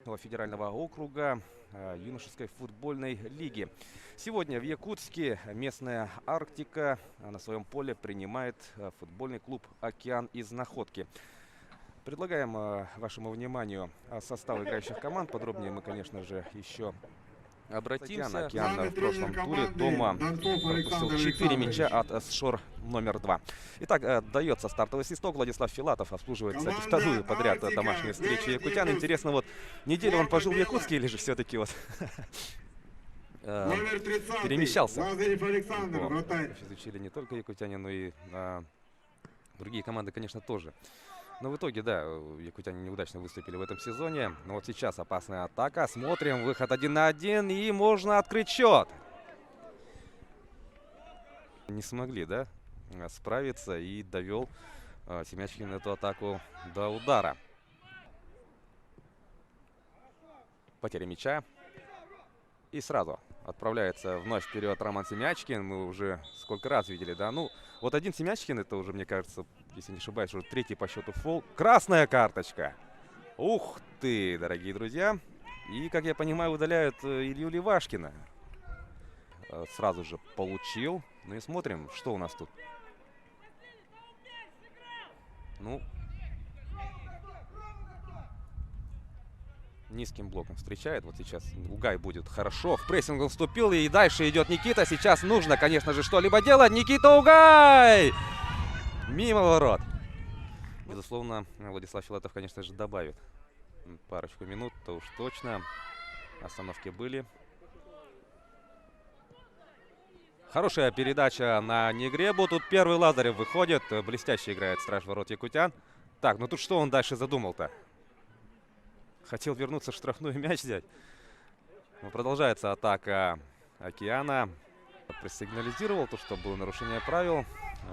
Западного федерального округа юношеской футбольной лиги. Сегодня в Якутске местная Арктика на своем поле принимает футбольный клуб «Океан» из Находки. Предлагаем вашему вниманию состав играющих команд. Подробнее мы, конечно же, еще обратимся. «Океан» в прошлом туре дома пропустил 4 мяча от «Сшор» номер 2. Итак, дается стартовый свисток. Владислав Филатов обслуживает, кстати, вторую подряд домашнюю встречу якутян. Интересно, вот неделю он пожил в Якутске или же все-таки вот перемещался? Изучили не только якутяне, но и другие команды, конечно, тоже. Но в итоге, да, якутяне неудачно выступили в этом сезоне. Но вот сейчас опасная атака. Смотрим, выход 1 на 1, и можно открыть счет. Не смогли, да, справиться, и довел Семячкин эту атаку до удара. Потеря мяча. И сразу отправляется вновь вперед Роман Семячкин. Мы уже сколько раз видели, да. Ну, вот один Семячкин, это уже, мне кажется, если не ошибаюсь, уже третий по счету фол. Красная карточка. Ух ты, дорогие друзья. И, как я понимаю, удаляют Илью Левашкина. Сразу же получил. Ну и смотрим, что у нас тут. Ну, низким блоком встречает. Вот сейчас Угай будет хорошо. В прессинг он вступил, и дальше идет Никита. Сейчас нужно, конечно же, что-либо делать. Никита Угай! Мимо ворот. Безусловно, Владислав Филатов, конечно же, добавит парочку минут, то уж точно. Остановки были. Хорошая передача на Негребу. Тут первый Лазарев выходит. Блестяще играет страж ворот якутян. Так, ну тут что он дальше задумал-то? Хотел вернуться, штрафной мяч взять. Но продолжается атака «Океана». Просигнализировал то, что было нарушение правил.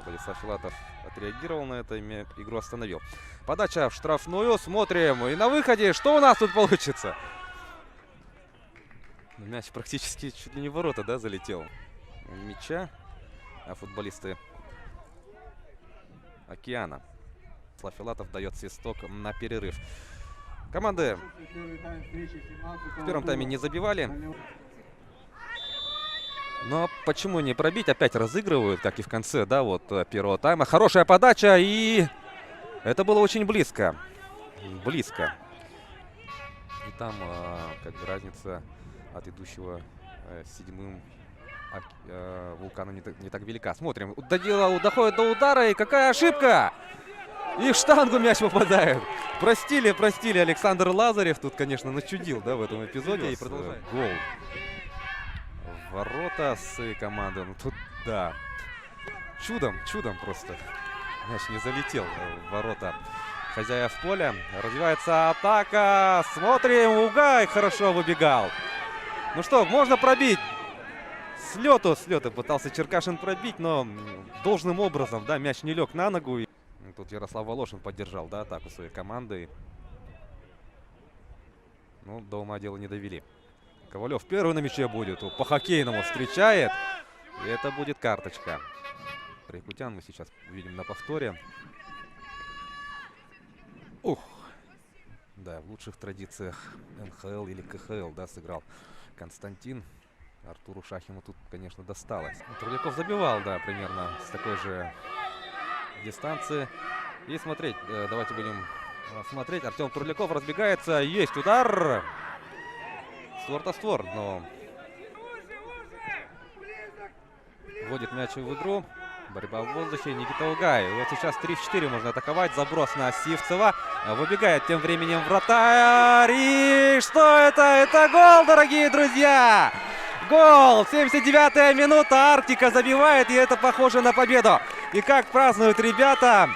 Владислав Филатов отреагировал на это, игру остановил. Подача в штрафную. Смотрим. И на выходе что у нас тут получится? Мяч практически чуть ли не в ворота, да, залетел. Мяча. А футболисты «Океана». Владислав Филатов дает свисток на перерыв. Команды в первом тайме не забивали. Но почему не пробить? Опять разыгрывают, как и в конце, да, вот первого тайма. Хорошая подача, и это было очень близко. Близко. И там как бы разница от идущего седьмым Вулкана не так велика. Смотрим, доходит до удара, и какая ошибка! И в штангу мяч попадает. Простили Александр Лазарев. Тут, конечно, начудил, да, в этом эпизоде. И продолжает. Гол. Ворота с команды. Ну тут, да. Чудом просто. Мяч не залетел в ворота хозяев поля. Развивается атака. Смотрим, Угай хорошо выбегал. Ну что, можно пробить. С лету пытался Черкашин пробить, но должным образом, да, мяч не лег на ногу. Тут Ярослав Волошин поддержал, да, атаку своей команды. Ну, до ума дело не довели. Ковалев первый на мяче будет. По хоккейному встречает. И это будет карточка. Про якутян мы сейчас видим на повторе. Ух. Да, в лучших традициях НХЛ или КХЛ, да, сыграл Константин. Артуру Шахину тут, конечно, досталось. Турляков забивал, да, примерно с такой же дистанции. И смотреть, давайте будем смотреть. Артем Турляков разбегается. Есть удар. Створ-то-створ, но вводит мяч в игру. Борьба в воздухе. Никита Угай. Вот сейчас 3 в 4 можно атаковать. Заброс на Сивцева. Выбегает тем временем вратарь. И что это? Это гол, дорогие друзья! Гол! 79-я минута. Арктика забивает, и это похоже на победу. И как празднуют ребята.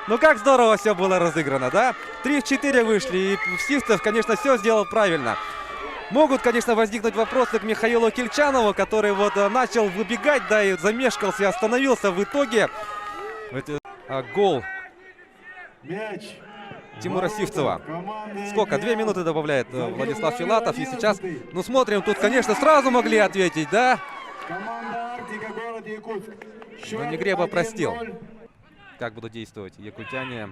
Ну как здорово все было разыграно, да? 3 в 4 вышли, и Сивцев, конечно, все сделал правильно. Могут, конечно, возникнуть вопросы к Михаилу Кельчанову, который вот начал выбегать, да, и замешкался, и остановился в итоге. Гол Тимура Сивцева. Сколько? 2 минуты добавляет Владислав Филатов. И сейчас, ну смотрим, тут, конечно, сразу могли ответить, да? Но Негреба простил. Как будут действовать якутяне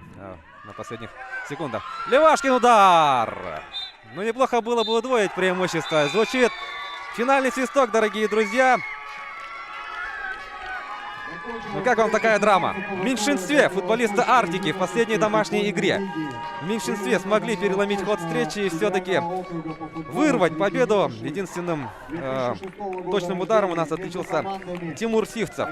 на последних секундах. Левашкин удар! Ну, неплохо было бы удвоить преимущество. Звучит финальный свисток, дорогие друзья. Ну, как вам такая драма? В меньшинстве футболисты Арктики в последней домашней игре. В меньшинстве смогли переломить ход встречи и все-таки вырвать победу. Единственным точным ударом у нас отличился Тимур Сивцев.